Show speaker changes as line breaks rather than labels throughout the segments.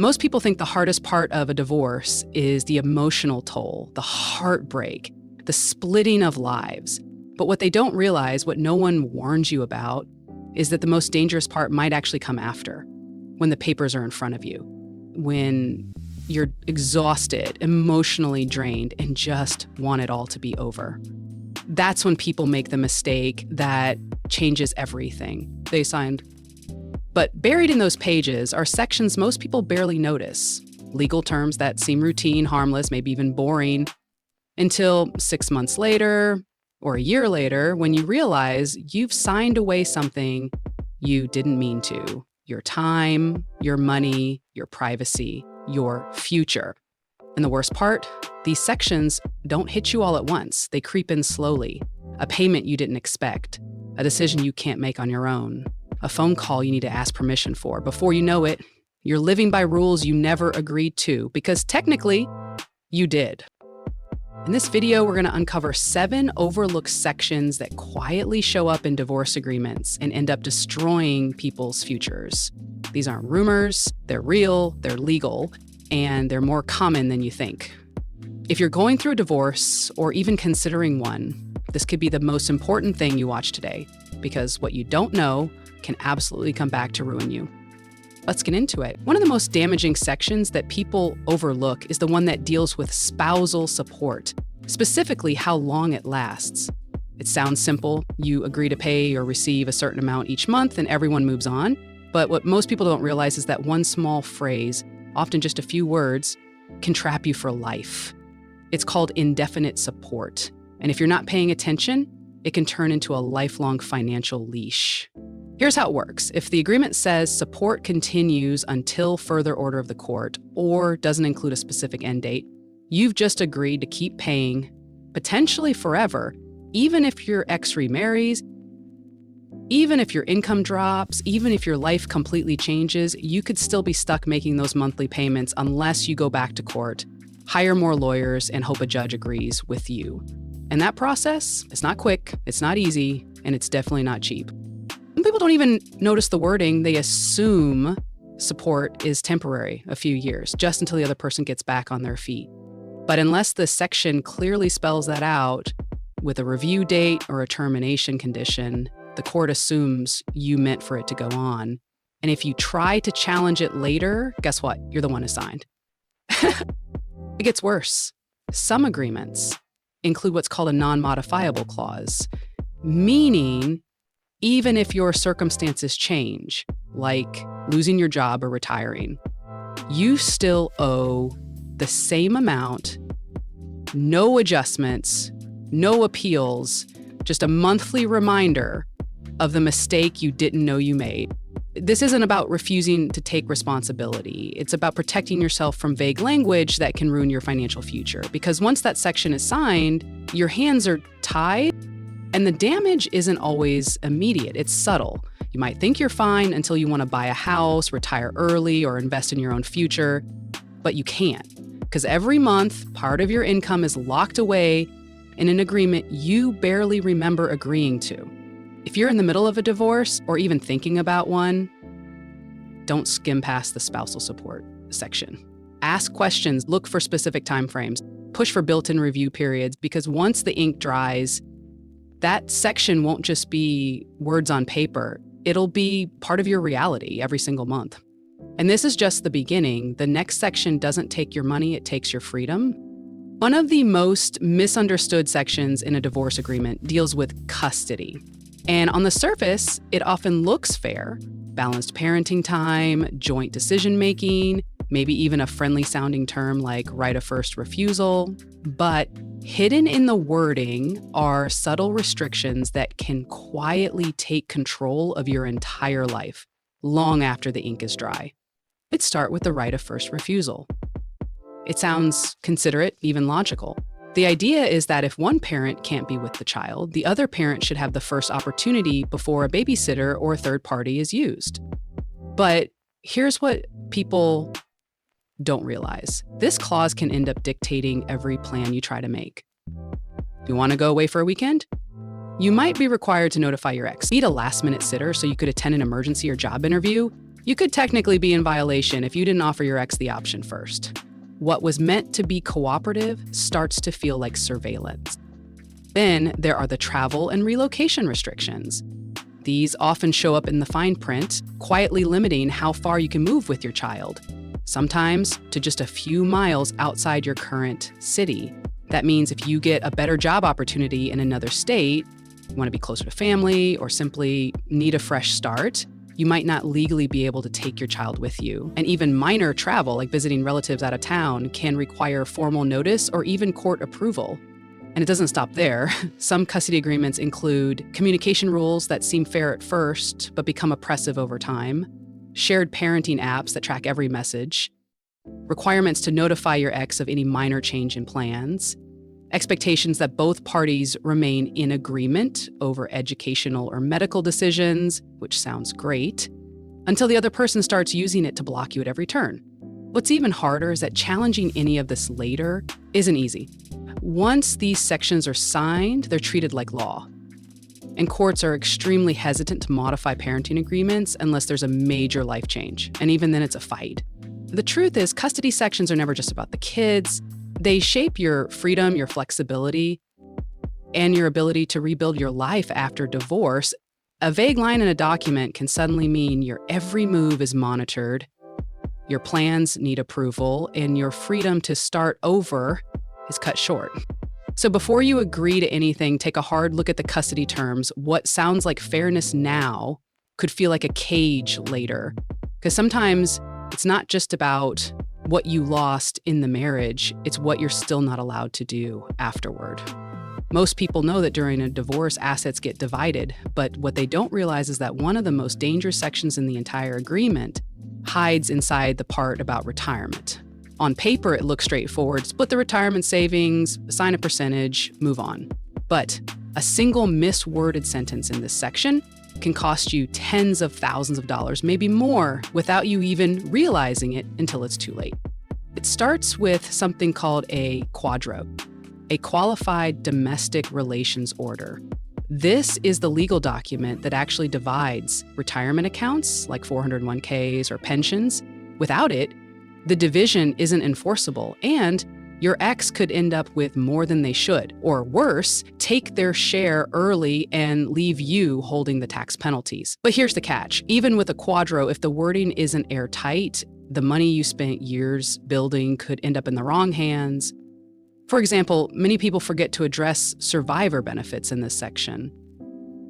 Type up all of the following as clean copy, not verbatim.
Most people think the hardest part of a divorce is the emotional toll, the heartbreak, the splitting of lives. But what they don't realize, what no one warns you about, is that the most dangerous part might actually come after, when the papers are in front of you, when you're exhausted, emotionally drained, and just want it all to be over. That's when people make the mistake that changes everything. They signed. But buried in those pages are sections most people barely notice. Legal terms that seem routine, harmless, maybe even boring, until 6 months later or a year later when you realize you've signed away something you didn't mean to. Your time, your money, your privacy, your future. And the worst part, these sections don't hit you all at once. They creep in slowly. A payment you didn't expect, a decision you can't make on your own, a phone call you need to ask permission for. Before you know it, you're living by rules you never agreed to, because technically, you did. In this video, we're going to uncover 7 overlooked sections that quietly show up in divorce agreements and end up destroying people's futures. These aren't rumors, they're real, they're legal, and they're more common than you think. If you're going through a divorce or even considering one, this could be the most important thing you watch today, because what you don't know can absolutely come back to ruin you. Let's get into it. One of the most damaging sections that people overlook is the one that deals with spousal support, specifically how long it lasts. It sounds simple. You agree to pay or receive a certain amount each month and everyone moves on. But what most people don't realize is that one small phrase, often just a few words, can trap you for life. It's called indefinite support. And if you're not paying attention, it can turn into a lifelong financial leash. Here's how it works. If the agreement says support continues until further order of the court or doesn't include a specific end date, you've just agreed to keep paying, potentially forever, even if your ex remarries, even if your income drops, even if your life completely changes, you could still be stuck making those monthly payments unless you go back to court, hire more lawyers, and hope a judge agrees with you. And that process, it's not quick, it's not easy, and it's definitely not cheap. And people don't even notice the wording. They assume support is temporary, a few years, just until the other person gets back on their feet. But unless the section clearly spells that out with a review date or a termination condition, the court assumes you meant for it to go on. And if you try to challenge it later, guess what? You're the one assigned. It gets worse. Some agreements include what's called a non-modifiable clause, meaning even if your circumstances change, like losing your job or retiring, you still owe the same amount, no adjustments, no appeals, just a monthly reminder of the mistake you didn't know you made. This isn't about refusing to take responsibility. It's about protecting yourself from vague language that can ruin your financial future. Because once that section is signed, your hands are tied, and the damage isn't always immediate. It's subtle. You might think you're fine until you want to buy a house, retire early, or invest in your own future, but you can't. Because every month, part of your income is locked away in an agreement you barely remember agreeing to. If you're in the middle of a divorce or even thinking about one, don't skim past the spousal support section. Ask questions, look for specific timeframes, push for built-in review periods, because once the ink dries, that section won't just be words on paper. It'll be part of your reality every single month. And this is just the beginning. The next section doesn't take your money, it takes your freedom. One of the most misunderstood sections in a divorce agreement deals with custody. And on the surface, it often looks fair. Balanced parenting time, joint decision-making, maybe even a friendly sounding term like right of first refusal. But hidden in the wording are subtle restrictions that can quietly take control of your entire life long after the ink is dry. Let's start with the right of first refusal. It sounds considerate, even logical. The idea is that if one parent can't be with the child, the other parent should have the first opportunity before a babysitter or a third party is used. But here's what people don't realize. This clause can end up dictating every plan you try to make. You want to go away for a weekend? You might be required to notify your ex. Need a last-minute sitter so you could attend an emergency or job interview? You could technically be in violation if you didn't offer your ex the option first. What was meant to be cooperative starts to feel like surveillance. Then there are the travel and relocation restrictions. These often show up in the fine print, quietly limiting how far you can move with your child, sometimes to just a few miles outside your current city. That means if you get a better job opportunity in another state, you want to be closer to family, or simply need a fresh start, you might not legally be able to take your child with you. And even minor travel, like visiting relatives out of town, can require formal notice or even court approval. And it doesn't stop there. Some custody agreements include communication rules that seem fair at first, but become oppressive over time, shared parenting apps that track every message, requirements to notify your ex of any minor change in plans, expectations that both parties remain in agreement over educational or medical decisions, which sounds great, until the other person starts using it to block you at every turn. What's even harder is that challenging any of this later isn't easy. Once these sections are signed, they're treated like law. And courts are extremely hesitant to modify parenting agreements unless there's a major life change. And even then, it's a fight. The truth is, custody sections are never just about the kids. They shape your freedom, your flexibility, and your ability to rebuild your life after divorce. A vague line in a document can suddenly mean your every move is monitored, your plans need approval, and your freedom to start over is cut short. So before you agree to anything, take a hard look at the custody terms. What sounds like fairness now could feel like a cage later. Because sometimes it's not just about what you lost in the marriage, it's what you're still not allowed to do afterward. Most people know that during a divorce, assets get divided, but what they don't realize is that one of the most dangerous sections in the entire agreement hides inside the part about retirement. On paper, it looks straightforward. Split the retirement savings, assign a percentage, move on. But a single misworded sentence in this section can cost you tens of thousands of dollars, maybe more, without you even realizing it until it's too late. It starts with something called a quadro, a qualified domestic relations order. This is the legal document that actually divides retirement accounts, like 401ks or pensions. Without it, the division isn't enforceable, and your ex could end up with more than they should, or worse, take their share early and leave you holding the tax penalties. But here's the catch. Even with a quadro, if the wording isn't airtight, the money you spent years building could end up in the wrong hands. For example, many people forget to address survivor benefits in this section.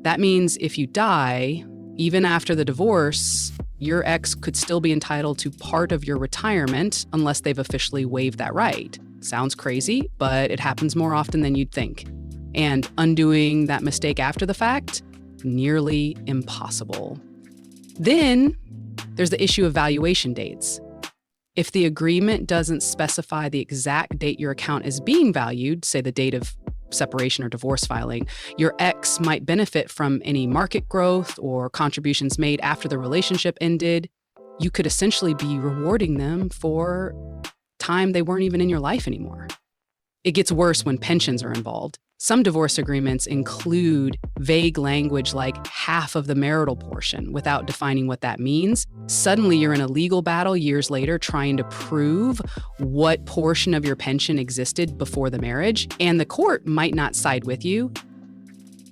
That means if you die, even after the divorce, your ex could still be entitled to part of your retirement unless they've officially waived that right. Sounds crazy, but it happens more often than you'd think. And undoing that mistake after the fact, nearly impossible. Then there's the issue of valuation dates. If the agreement doesn't specify the exact date your account is being valued, say the date of separation or divorce filing, your ex might benefit from any market growth or contributions made after the relationship ended. You could essentially be rewarding them for time they weren't even in your life anymore. It gets worse when pensions are involved. Some divorce agreements include vague language like half of the marital portion without defining what that means. Suddenly, you're in a legal battle years later trying to prove what portion of your pension existed before the marriage, and the court might not side with you.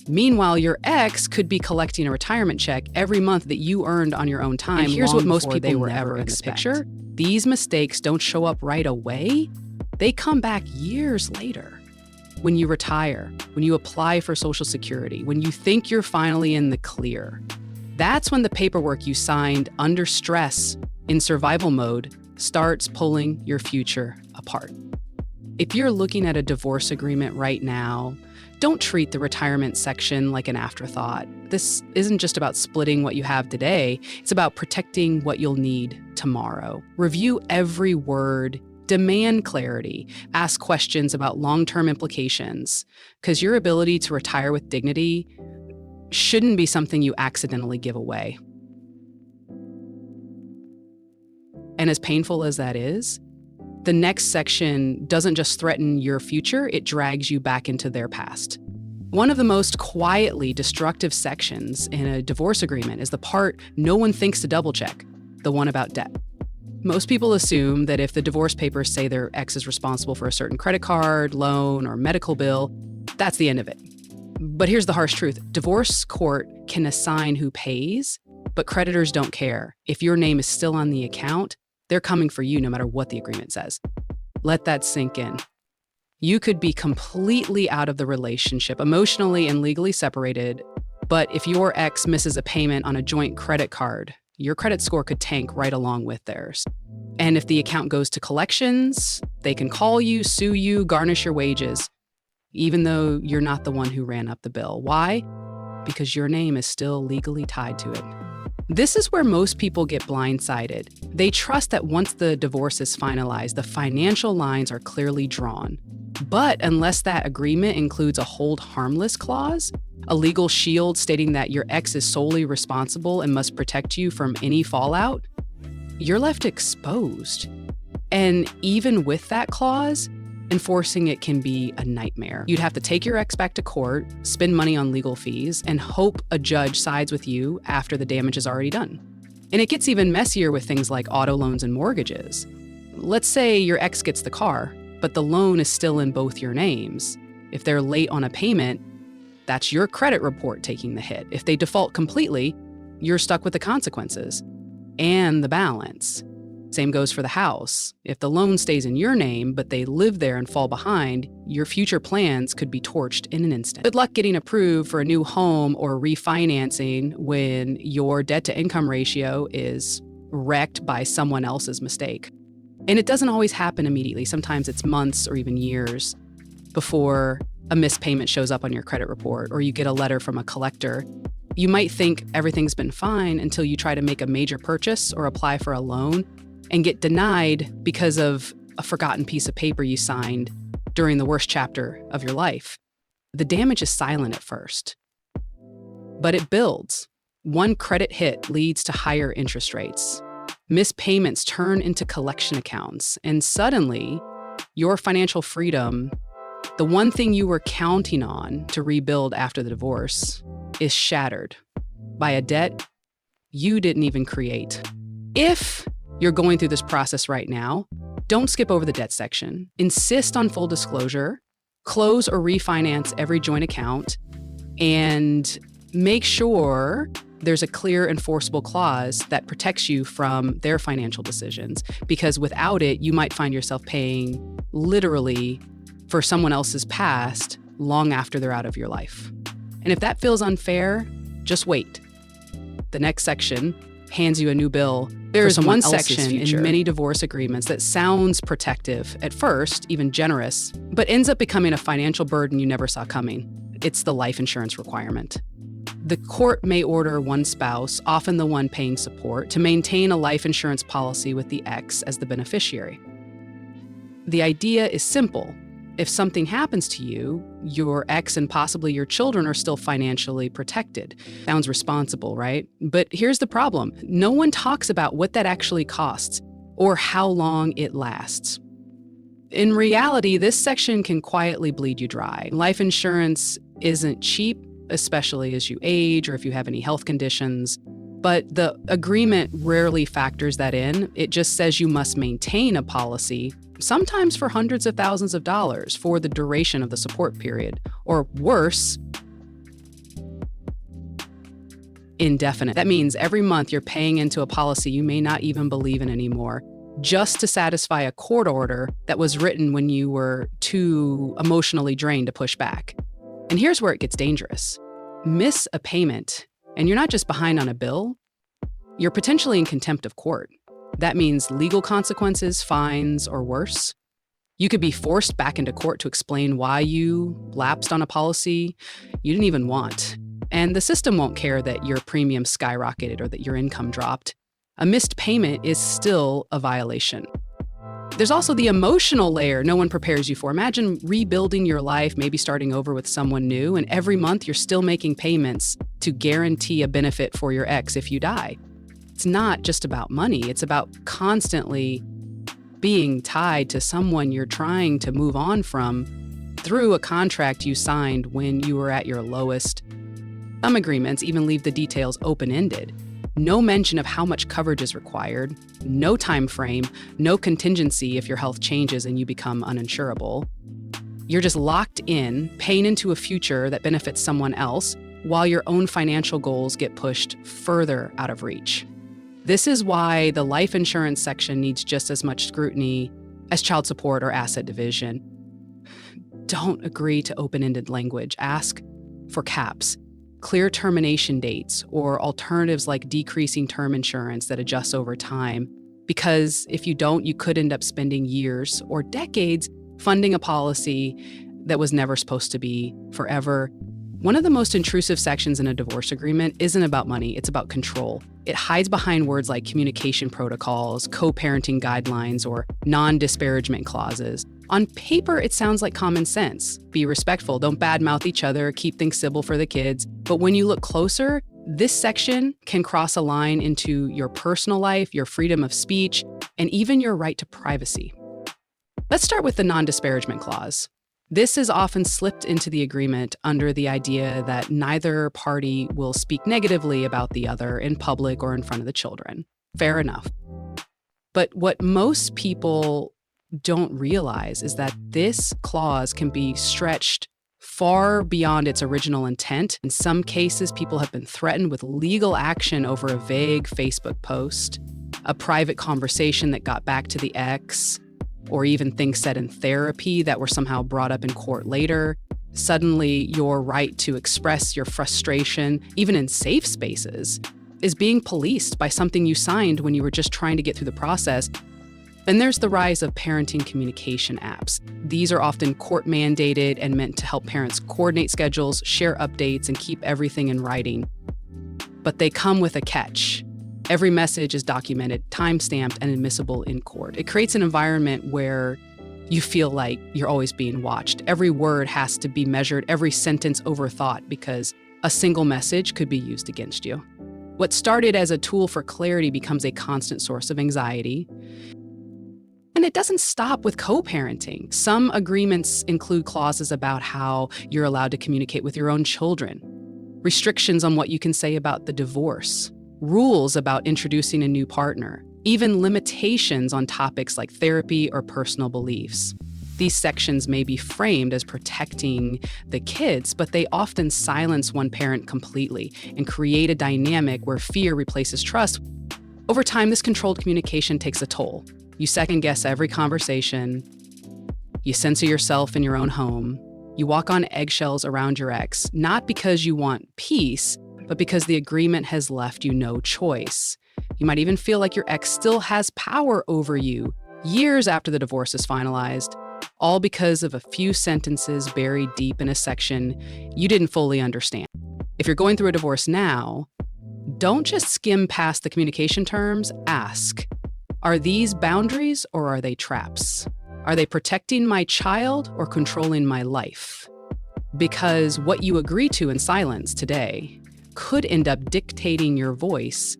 Meanwhile, your ex could be collecting a retirement check every month that you earned on your own time. And here's what most people were ever in the picture. These mistakes don't show up right away. They come back years later. When you retire, when you apply for Social Security, when you think you're finally in the clear. That's when the paperwork you signed under stress in survival mode starts pulling your future apart. If you're looking at a divorce agreement right now, don't treat the retirement section like an afterthought. This isn't just about splitting what you have today, it's about protecting what you'll need tomorrow. Review every word, demand clarity, ask questions about long-term implications, because your ability to retire with dignity shouldn't be something you accidentally give away. And as painful as that is, the next section doesn't just threaten your future, it drags you back into their past. One of the most quietly destructive sections in a divorce agreement is the part no one thinks to double check, the one about debt. Most people assume that if the divorce papers say their ex is responsible for a certain credit card, loan, or medical bill, that's the end of it. But here's the harsh truth. Divorce court can assign who pays, but creditors don't care. If your name is still on the account, they're coming for you no matter what the agreement says. Let that sink in. You could be completely out of the relationship, emotionally and legally separated, but if your ex misses a payment on a joint credit card, your credit score could tank right along with theirs. And if the account goes to collections, they can call you, sue you, garnish your wages, even though you're not the one who ran up the bill. Why? Because your name is still legally tied to it. This is where most people get blindsided. They trust that once the divorce is finalized, the financial lines are clearly drawn. But unless that agreement includes a hold harmless clause, a legal shield stating that your ex is solely responsible and must protect you from any fallout, you're left exposed. And even with that clause, enforcing it can be a nightmare. You'd have to take your ex back to court, spend money on legal fees, and hope a judge sides with you after the damage is already done. And it gets even messier with things like auto loans and mortgages. Let's say your ex gets the car, but the loan is still in both your names. If they're late on a payment, that's your credit report taking the hit. If they default completely, you're stuck with the consequences and the balance. Same goes for the house. If the loan stays in your name, but they live there and fall behind, your future plans could be torched in an instant. Good luck getting approved for a new home or refinancing when your debt-to-income ratio is wrecked by someone else's mistake. And it doesn't always happen immediately. Sometimes it's months or even years before a missed payment shows up on your credit report or you get a letter from a collector. You might think everything's been fine until you try to make a major purchase or apply for a loan and get denied because of a forgotten piece of paper you signed during the worst chapter of your life. The damage is silent at first, but it builds. One credit hit leads to higher interest rates. Missed payments turn into collection accounts, and suddenly, your financial freedom, the one thing you were counting on to rebuild after the divorce, is shattered by a debt you didn't even create. If you're going through this process right now, don't skip over the debt section. Insist on full disclosure, close or refinance every joint account, and make sure there's a clear enforceable clause that protects you from their financial decisions, because without it, you might find yourself paying literally for someone else's past long after they're out of your life. And if that feels unfair, just wait. The next section hands you a new bill. There's one section in many divorce agreements that sounds protective at first, even generous, but ends up becoming a financial burden you never saw coming. It's the life insurance requirement. The court may order one spouse, often the one paying support, to maintain a life insurance policy with the ex as the beneficiary. The idea is simple. If something happens to you, your ex and possibly your children are still financially protected. Sounds responsible, right? But here's the problem. No one talks about what that actually costs or how long it lasts. In reality, this section can quietly bleed you dry. Life insurance isn't cheap, especially as you age or if you have any health conditions. But the agreement rarely factors that in. It just says you must maintain a policy, sometimes for hundreds of thousands of dollars for the duration of the support period, or worse, indefinite. That means every month you're paying into a policy you may not even believe in anymore, just to satisfy a court order that was written when you were too emotionally drained to push back. And here's where it gets dangerous. Miss a payment, and you're not just behind on a bill, you're potentially in contempt of court. That means legal consequences, fines, or worse. You could be forced back into court to explain why you lapsed on a policy you didn't even want. And the system won't care that your premium skyrocketed or that your income dropped. A missed payment is still a violation. There's also the emotional layer no one prepares you for. Imagine rebuilding your life, maybe starting over with someone new, and every month you're still making payments to guarantee a benefit for your ex if you die. It's not just about money. It's about constantly being tied to someone you're trying to move on from through a contract you signed when you were at your lowest. Some agreements even leave the details open-ended. No mention of how much coverage is required, no time frame, no contingency if your health changes and you become uninsurable. You're just locked in, paying into a future that benefits someone else while your own financial goals get pushed further out of reach. This is why the life insurance section needs just as much scrutiny as child support or asset division. Don't agree to open-ended language. Ask for caps, clear termination dates, or alternatives like decreasing term insurance that adjusts over time. Because if you don't, you could end up spending years or decades funding a policy that was never supposed to be forever. One of the most intrusive sections in a divorce agreement isn't about money, it's about control. It hides behind words like communication protocols, co-parenting guidelines, or non-disparagement clauses. On paper, it sounds like common sense. Be respectful, don't badmouth each other, keep things civil for the kids. But when you look closer, this section can cross a line into your personal life, your freedom of speech, and even your right to privacy. Let's start with the non-disparagement clause. This is often slipped into the agreement under the idea that neither party will speak negatively about the other in public or in front of the children. Fair enough. But what most people don't realize is that this clause can be stretched far beyond its original intent. In some cases, people have been threatened with legal action over a vague Facebook post, a private conversation that got back to the ex, or even things said in therapy that were somehow brought up in court later. Suddenly, your right to express your frustration, even in safe spaces, is being policed by something you signed when you were just trying to get through the process. Then there's the rise of parenting communication apps. These are often court-mandated and meant to help parents coordinate schedules, share updates, and keep everything in writing. But they come with a catch. Every message is documented, time-stamped, and admissible in court. It creates an environment where you feel like you're always being watched. Every word has to be measured, every sentence overthought, because a single message could be used against you. What started as a tool for clarity becomes a constant source of anxiety. And it doesn't stop with co-parenting. Some agreements include clauses about how you're allowed to communicate with your own children, restrictions on what you can say about the divorce, rules about introducing a new partner, even limitations on topics like therapy or personal beliefs. These sections may be framed as protecting the kids, but they often silence one parent completely and create a dynamic where fear replaces trust. Over time, this controlled communication takes a toll. You second-guess every conversation. You censor yourself in your own home. You walk on eggshells around your ex, not because you want peace, but because the agreement has left you no choice. You might even feel like your ex still has power over you years after the divorce is finalized, all because of a few sentences buried deep in a section you didn't fully understand. If you're going through a divorce now, don't just skim past the communication terms, ask, are these boundaries or are they traps? Are they protecting my child or controlling my life? Because what you agree to in silence today could end up dictating your voice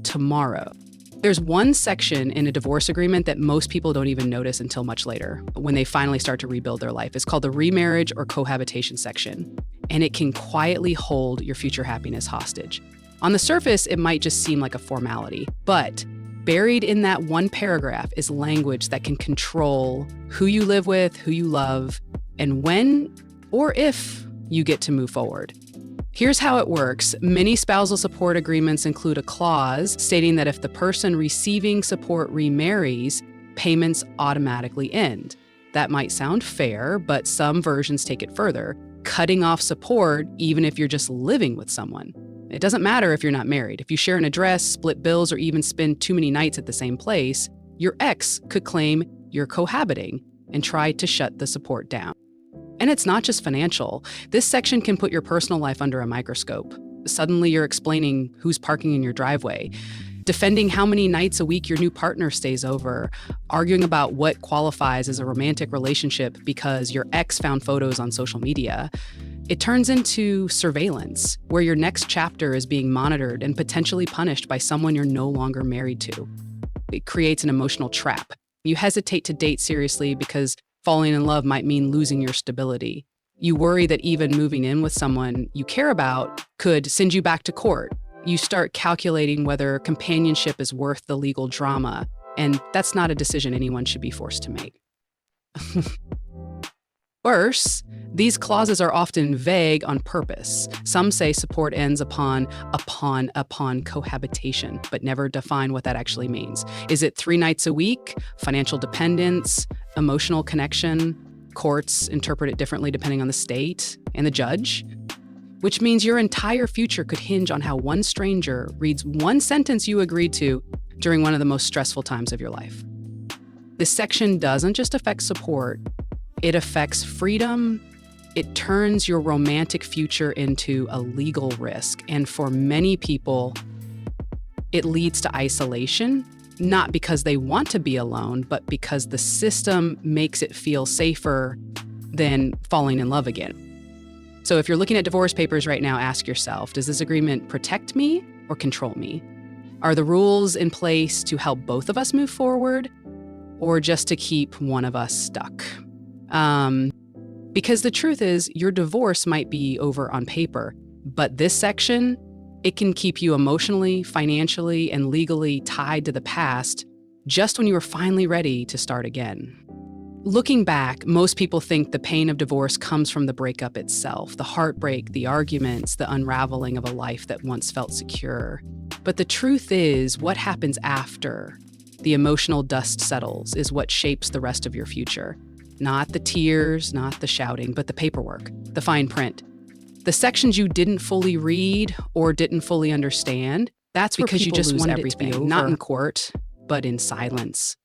tomorrow. There's one section in a divorce agreement that most people don't even notice until much later, when they finally start to rebuild their life. It's called the remarriage or cohabitation section, and it can quietly hold your future happiness hostage. On the surface, it might just seem like a formality, but buried in that one paragraph is language that can control who you live with, who you love, and when or if you get to move forward. Here's how it works. Many spousal support agreements include a clause stating that if the person receiving support remarries, payments automatically end. That might sound fair, but some versions take it further, cutting off support even if you're just living with someone. It doesn't matter if you're not married. If you share an address, split bills, or even spend too many nights at the same place, your ex could claim you're cohabiting and try to shut the support down. And it's not just financial. This section can put your personal life under a microscope. Suddenly you're explaining who's parking in your driveway, defending how many nights a week your new partner stays over, arguing about what qualifies as a romantic relationship because your ex found photos on social media. It turns into surveillance, where your next chapter is being monitored and potentially punished by someone you're no longer married to. It creates an emotional trap. You hesitate to date seriously because falling in love might mean losing your stability. You worry that even moving in with someone you care about could send you back to court. You start calculating whether companionship is worth the legal drama, and that's not a decision anyone should be forced to make. Worse, these clauses are often vague on purpose. Some say support ends upon cohabitation, but never define what that actually means. Is it 3 nights a week, financial dependence, emotional connection? Courts interpret it differently depending on the state and the judge, which means your entire future could hinge on how one stranger reads one sentence you agreed to during one of the most stressful times of your life. This section doesn't just affect support, it affects freedom. It turns your romantic future into a legal risk. And for many people, it leads to isolation, not because they want to be alone, but because the system makes it feel safer than falling in love again. So if you're looking at divorce papers right now, ask yourself, does this agreement protect me or control me? Are the rules in place to help both of us move forward or just to keep one of us stuck? Because the truth is, your divorce might be over on paper, but this section, it can keep you emotionally, financially, and legally tied to the past just when you were finally ready to start again. Looking back, most people think the pain of divorce comes from the breakup itself, the heartbreak, the arguments, the unraveling of a life that once felt secure. But the truth is, what happens after the emotional dust settles is what shapes the rest of your future. Not the tears, not the shouting, but the paperwork, the fine print. The sections you didn't fully read or didn't fully understand, that's because you just wanted it to be over. Not in court, but in silence.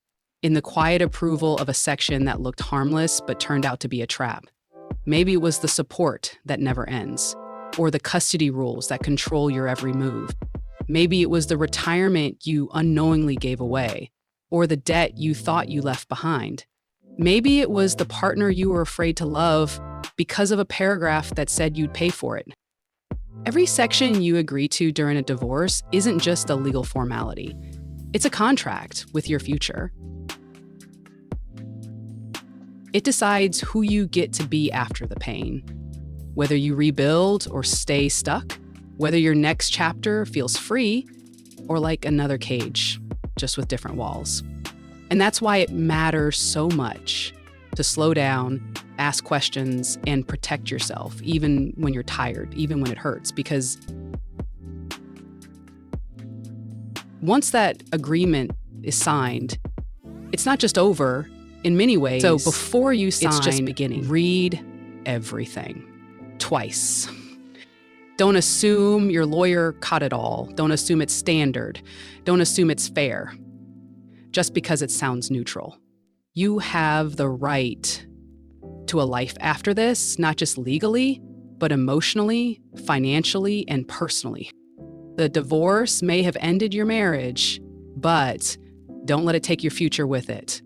In the quiet approval of a section that looked harmless but turned out to be a trap. Maybe it was the support that never ends, or the custody rules that control your every move. Maybe it was the retirement you unknowingly gave away, or the debt you thought you left behind. Maybe it was the partner you were afraid to love because of a paragraph that said you'd pay for it. Every section you agree to during a divorce isn't just a legal formality. It's a contract with your future. It decides who you get to be after the pain, whether you rebuild or stay stuck, whether your next chapter feels free or like another cage, just with different walls. And that's why it matters so much to slow down, ask questions, and protect yourself, even when you're tired, even when it hurts. Because once that agreement is signed, it's not just over in many ways. So before you sign, it's just beginning. Read everything twice. Don't assume your lawyer caught it all. Don't assume it's standard. Don't assume it's fair. Just because it sounds neutral. You have the right to a life after this, not just legally, but emotionally, financially, and personally. The divorce may have ended your marriage, but don't let it take your future with it.